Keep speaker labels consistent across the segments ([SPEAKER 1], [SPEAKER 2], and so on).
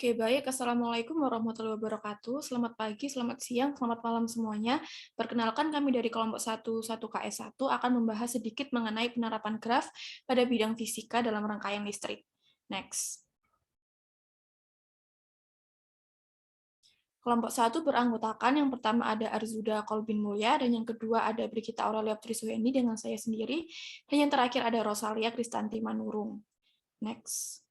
[SPEAKER 1] Oke, baik. Assalamualaikum warahmatullahi wabarakatuh. Selamat pagi, selamat siang, selamat malam semuanya. Perkenalkan kami dari kelompok 1 KS1 akan membahas sedikit mengenai penerapan graf pada bidang fisika dalam rangkaian listrik. Next. Kelompok 1 beranggotakan yang pertama ada Arzuda Kolbin Mulya, dan yang kedua ada Brigita Aurelia Trisuhendi dengan saya sendiri, dan yang terakhir ada Rosalia Kristanti Manurung. Next.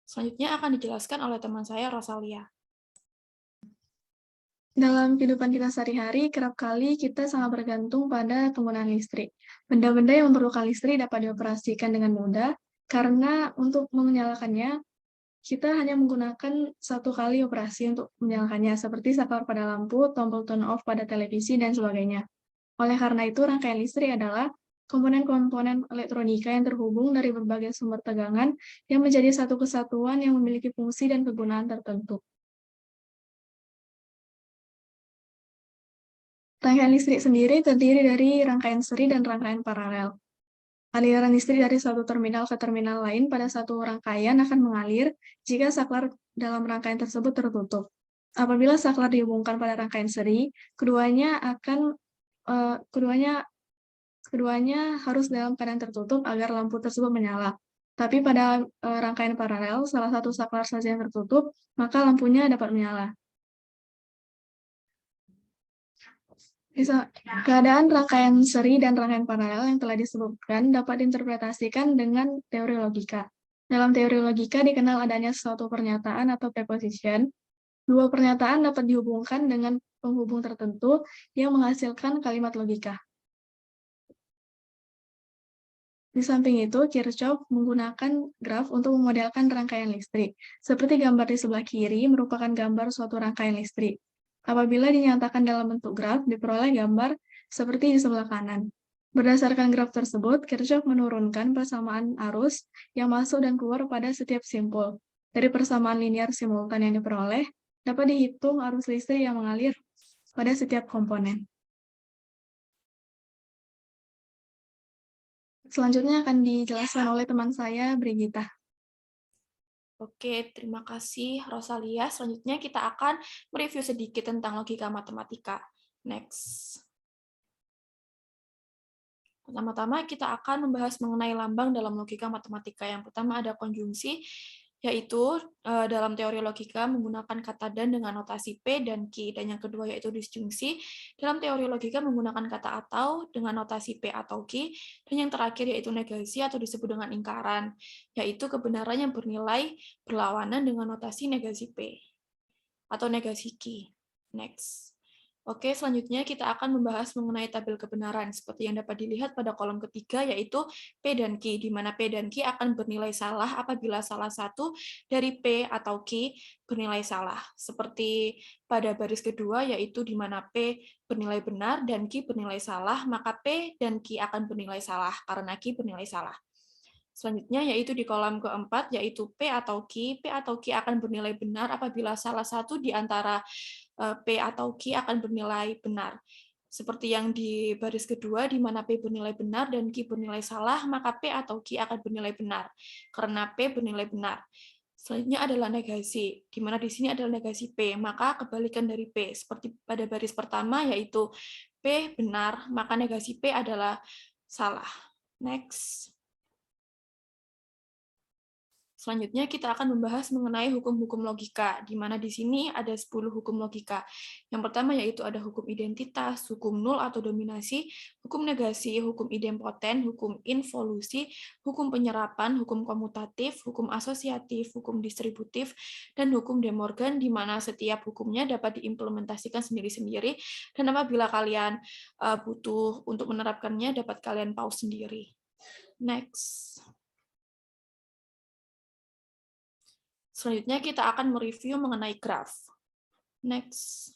[SPEAKER 1] Selanjutnya akan dijelaskan oleh teman saya, Rosalia.
[SPEAKER 2] Dalam kehidupan kita sehari-hari, kerap kali kita sangat bergantung pada penggunaan listrik. Benda-benda yang memerlukan listrik dapat dioperasikan dengan mudah, karena untuk menyalakannya, kita hanya menggunakan satu kali operasi untuk menyalakannya, seperti saklar pada lampu, tombol turn off pada televisi, dan sebagainya. Oleh karena itu, rangkaian listrik adalah komponen-komponen elektronika yang terhubung dari berbagai sumber tegangan yang menjadi satu kesatuan yang memiliki fungsi dan kegunaan tertentu. Rangkaian listrik sendiri terdiri dari rangkaian seri dan rangkaian paralel. Aliran listrik dari satu terminal ke terminal lain pada satu rangkaian akan mengalir jika saklar dalam rangkaian tersebut tertutup. Apabila saklar dihubungkan pada rangkaian seri, keduanya harus dalam keadaan tertutup agar lampu tersebut menyala. Tapi pada rangkaian paralel, salah satu saklar saja yang tertutup, maka lampunya dapat menyala. Keadaan rangkaian seri dan rangkaian paralel yang telah disebutkan dapat diinterpretasikan dengan teori logika. Dalam teori logika dikenal adanya suatu pernyataan atau preposition. Dua pernyataan dapat dihubungkan dengan penghubung tertentu yang menghasilkan kalimat logika. Di samping itu, Kirchhoff menggunakan graf untuk memodelkan rangkaian listrik. Seperti gambar di sebelah kiri merupakan gambar suatu rangkaian listrik. Apabila dinyatakan dalam bentuk graf, diperoleh gambar seperti di sebelah kanan. Berdasarkan graf tersebut, Kirchhoff menurunkan persamaan arus yang masuk dan keluar pada setiap simpul. Dari persamaan linear simultan yang diperoleh, dapat dihitung arus listrik yang mengalir pada setiap komponen. Selanjutnya akan dijelaskan oleh teman saya, Brigita.
[SPEAKER 1] Oke, terima kasih Rosalia. Selanjutnya kita akan mereview sedikit tentang logika matematika. Next. Pertama-tama kita akan membahas mengenai lambang dalam logika matematika. Yang pertama ada konjungsi, yaitu dalam teori logika menggunakan kata dan dengan notasi P dan Q. Dan yang kedua yaitu disjungsi, dalam teori logika menggunakan kata atau dengan notasi P atau Q. Dan yang terakhir yaitu negasi atau disebut dengan ingkaran, yaitu kebenaran yang bernilai berlawanan dengan notasi negasi P atau negasi Q. Next. Oke, selanjutnya kita akan membahas mengenai tabel kebenaran, seperti yang dapat dilihat pada kolom ketiga, yaitu P dan Q, di mana P dan Q akan bernilai salah apabila salah satu dari P atau Q bernilai salah. Seperti pada baris kedua, yaitu di mana P bernilai benar dan Q bernilai salah, maka P dan Q akan bernilai salah, karena Q bernilai salah. Selanjutnya yaitu di kolom keempat, yaitu P atau Q. P atau Q akan bernilai benar apabila salah satu di antara P atau Q akan bernilai benar. Seperti yang di baris kedua, di mana P bernilai benar dan Q bernilai salah, maka P atau Q akan bernilai benar, karena P bernilai benar. Selanjutnya adalah negasi, di mana di sini adalah negasi P, maka kebalikan dari P. Seperti pada baris pertama, yaitu P benar, maka negasi P adalah salah. Next. Selanjutnya kita akan membahas mengenai hukum-hukum logika, di mana di sini ada 10 hukum logika. Yang pertama yaitu ada hukum identitas, hukum nul atau dominasi, hukum negasi, hukum idempoten, hukum involusi, hukum penyerapan, hukum komutatif, hukum asosiatif, hukum distributif, dan hukum De Morgan, di mana setiap hukumnya dapat diimplementasikan sendiri-sendiri, dan apabila kalian butuh untuk menerapkannya, dapat kalian pause sendiri. Next. Selanjutnya kita akan mereview mengenai graf. Next.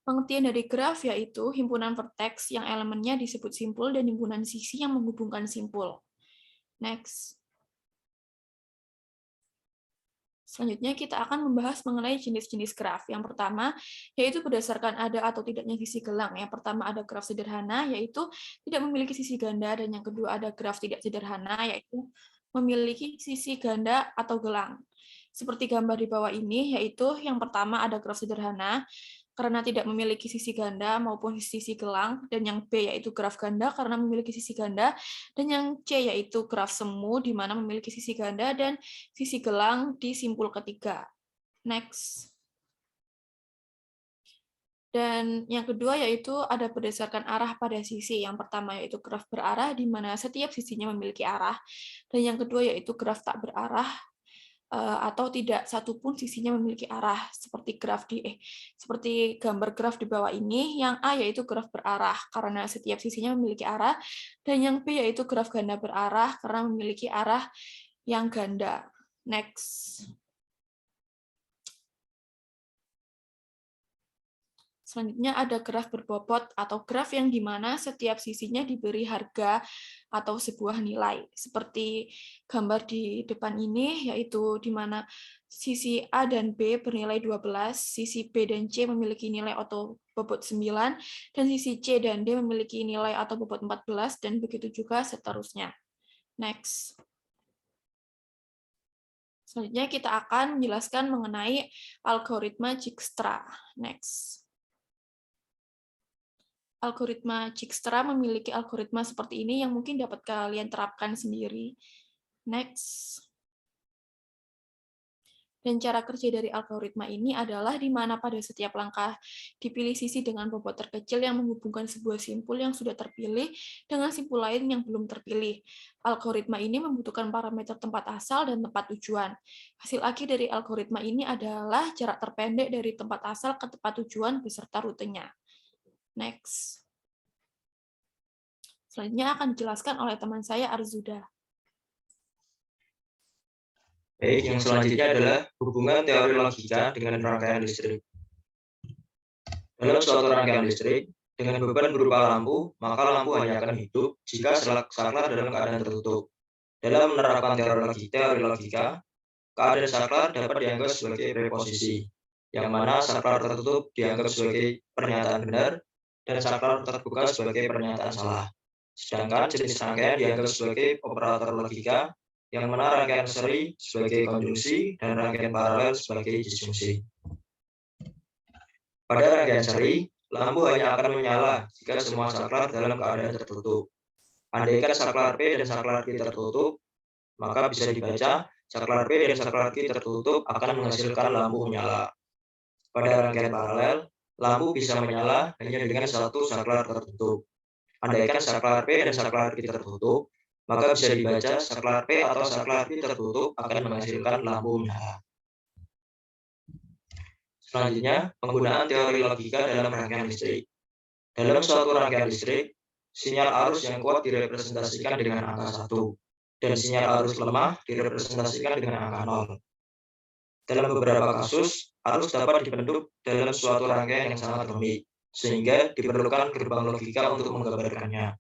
[SPEAKER 1] Pengertian dari graf yaitu himpunan vertex yang elemennya disebut simpul dan himpunan sisi yang menghubungkan simpul. Next. Selanjutnya kita akan membahas mengenai jenis-jenis graf. Yang pertama, yaitu berdasarkan ada atau tidaknya sisi gelang. Yang pertama ada graf sederhana, yaitu tidak memiliki sisi ganda, dan yang kedua ada graf tidak sederhana, yaitu memiliki sisi ganda atau gelang. Seperti gambar di bawah ini, yaitu yang pertama ada graf sederhana, karena tidak memiliki sisi ganda maupun sisi gelang, dan yang B yaitu graf ganda karena memiliki sisi ganda, dan yang C yaitu graf semu di mana memiliki sisi ganda dan sisi gelang di simpul ketiga. Next. Dan yang kedua yaitu ada berdasarkan arah pada sisi. Yang pertama yaitu graf berarah di mana setiap sisinya memiliki arah, dan yang kedua yaitu graf tak berarah atau tidak satupun sisinya memiliki arah, seperti seperti gambar graf di bawah ini. Yang A yaitu graf berarah karena setiap sisinya memiliki arah, dan yang B yaitu graf ganda berarah karena memiliki arah yang ganda. Next. Selanjutnya ada graf berbobot atau graf yang dimana setiap sisinya diberi harga atau sebuah nilai. Seperti gambar di depan ini, yaitu di mana sisi A dan B bernilai 12, sisi B dan C memiliki nilai atau bobot 9, dan sisi C dan D memiliki nilai atau bobot 14, dan begitu juga seterusnya. Next. Selanjutnya kita akan menjelaskan mengenai algoritma Dijkstra. Next. Algoritma Dijkstra memiliki algoritma seperti ini yang mungkin dapat kalian terapkan sendiri. Next. Dan cara kerja dari algoritma ini adalah di mana pada setiap langkah dipilih sisi dengan bobot terkecil yang menghubungkan sebuah simpul yang sudah terpilih dengan simpul lain yang belum terpilih. Algoritma ini membutuhkan parameter tempat asal dan tempat tujuan. Hasil akhir dari algoritma ini adalah jarak terpendek dari tempat asal ke tempat tujuan beserta rutenya. Next. Selanjutnya akan dijelaskan oleh teman saya, Arzuda.
[SPEAKER 3] Baik, yang selanjutnya adalah hubungan teori logika dengan rangkaian listrik. Dalam suatu rangkaian listrik, dengan beban berupa lampu, maka lampu hanya akan hidup jika saklar dalam keadaan tertutup. Dalam menerapkan teori logika, keadaan saklar dapat dianggap sebagai preposisi, yang mana saklar tertutup dianggap sebagai pernyataan benar, dan saklar terbuka sebagai pernyataan salah. Sedangkan jenis rangkaian dianggap sebagai operator logika, yang mana rangkaian seri sebagai konjungsi dan rangkaian paralel sebagai disjungsi. Pada rangkaian seri, lampu hanya akan menyala jika semua saklar dalam keadaan tertutup. Andaikan saklar P dan saklar Q tertutup, maka bisa dibaca saklar P dan saklar Q tertutup akan menghasilkan lampu menyala. Pada rangkaian paralel, lampu bisa menyala hanya dengan satu saklar tertutup. Andaikan saklar P dan saklar Q tertutup, maka bisa dibaca saklar P atau saklar Q tertutup akan menghasilkan lampu menyala. Selanjutnya, penggunaan teori logika dalam rangkaian listrik. Dalam suatu rangkaian listrik, sinyal arus yang kuat direpresentasikan dengan angka 1, dan sinyal arus lemah direpresentasikan dengan angka 0. Dalam beberapa kasus, arus dapat dibentuk dalam suatu rangkaian yang sangat rumit, sehingga diperlukan gerbang logika untuk menggambarkannya.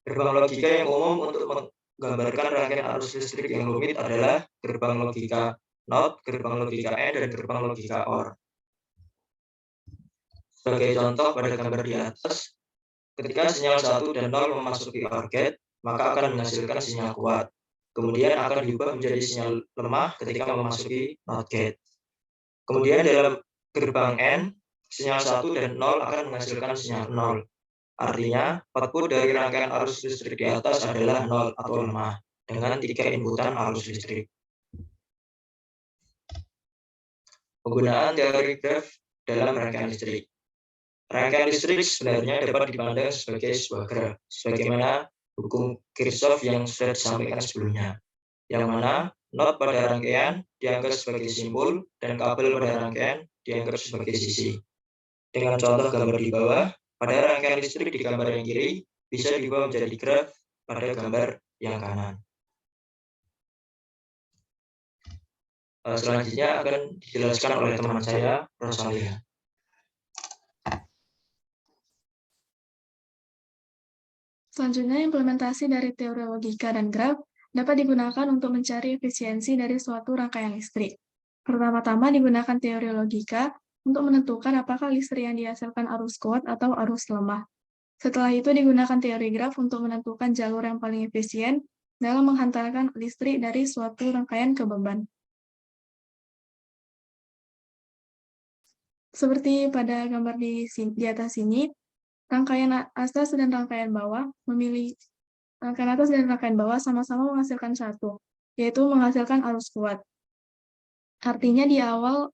[SPEAKER 3] Gerbang logika yang umum untuk menggambarkan rangkaian arus listrik yang rumit adalah gerbang logika NOT, gerbang logika N, dan gerbang logika OR. Sebagai contoh pada gambar di atas, ketika sinyal 1 dan 0 memasuki OR gate, maka akan menghasilkan sinyal kuat. Kemudian akan diubah menjadi sinyal lemah ketika memasuki NOT gate. Kemudian dalam gerbang N, sinyal 1 dan 0 akan menghasilkan sinyal 0. Artinya, output dari rangkaian arus listrik di atas adalah 0 atau lemah, dengan 3 inputan arus listrik. Penggunaan teori graf dalam rangkaian listrik. Rangkaian listrik sebenarnya dapat dipandang sebagai sebuah graf, sebagaimana hukum Kirchhoff yang sudah disampaikan sebelumnya, yang mana not pada rangkaian dianggap sebagai simpul dan kabel pada rangkaian dianggap sebagai sisi. Dengan contoh gambar di bawah, pada rangkaian listrik di gambar yang kiri bisa diubah menjadi graf pada gambar yang kanan. Selanjutnya akan dijelaskan oleh teman saya, Rosalia.
[SPEAKER 2] Selanjutnya, implementasi dari teori logika dan graf dapat digunakan untuk mencari efisiensi dari suatu rangkaian listrik. Pertama-tama digunakan teori logika untuk menentukan apakah listrik yang dihasilkan arus kuat atau arus lemah. Setelah itu digunakan teori graf untuk menentukan jalur yang paling efisien dalam menghantarkan listrik dari suatu rangkaian ke beban. Seperti pada gambar di atas ini, rangkaian atas dan rangkaian bawah rangkaian atas dan rangkaian bawah sama-sama menghasilkan satu, yaitu menghasilkan arus kuat. Artinya di awal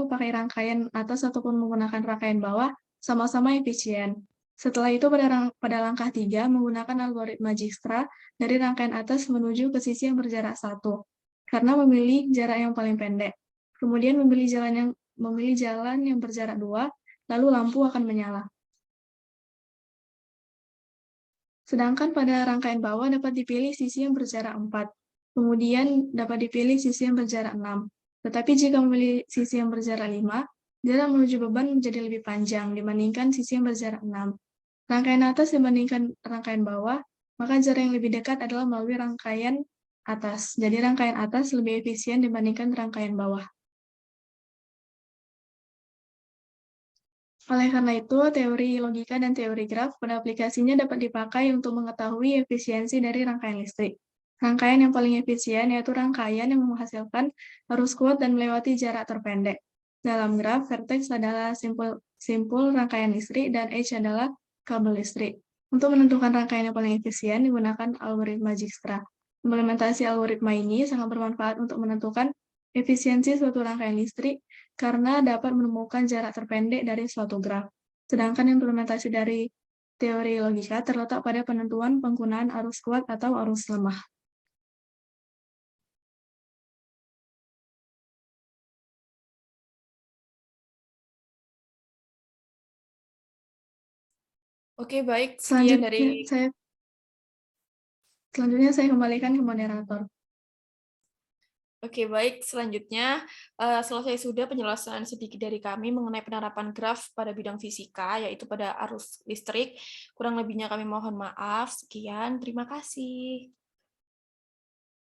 [SPEAKER 2] pakai rangkaian atas ataupun menggunakan rangkaian bawah sama-sama efisien. Setelah itu pada langkah 3 menggunakan algoritma Dijkstra dari rangkaian atas menuju ke sisi yang berjarak 1, karena memilih jarak yang paling pendek. Kemudian memilih jalan yang berjarak 2, lalu lampu akan menyala. Sedangkan pada rangkaian bawah dapat dipilih sisi yang berjarak 4, kemudian dapat dipilih sisi yang berjarak 6. Tetapi jika memilih sisi yang berjarak 5, jarak menuju beban menjadi lebih panjang dibandingkan sisi yang berjarak 6. Rangkaian atas dibandingkan rangkaian bawah, maka jarak yang lebih dekat adalah melalui rangkaian atas. Jadi rangkaian atas lebih efisien dibandingkan rangkaian bawah. Oleh karena itu, teori logika dan teori graf pada aplikasinya dapat dipakai untuk mengetahui efisiensi dari rangkaian listrik. Rangkaian yang paling efisien yaitu rangkaian yang menghasilkan arus kuat dan melewati jarak terpendek. Dalam graf, vertex adalah simpul rangkaian listrik dan edge adalah kabel listrik. Untuk menentukan rangkaian yang paling efisien digunakan algoritma Dijkstra. Implementasi algoritma ini sangat bermanfaat untuk menentukan efisiensi suatu rangkaian listrik karena dapat menemukan jarak terpendek dari suatu graf. Sedangkan implementasi dari teori logika terletak pada penentuan penggunaan arus kuat atau arus lemah.
[SPEAKER 1] Oke, baik. Sekian dari
[SPEAKER 2] Selanjutnya saya kembalikan ke moderator.
[SPEAKER 1] Oke, baik. Selanjutnya, selesai sudah penjelasan sedikit dari kami mengenai penerapan graf pada bidang fisika, yaitu pada arus listrik. Kurang lebihnya kami mohon maaf. Sekian, terima kasih.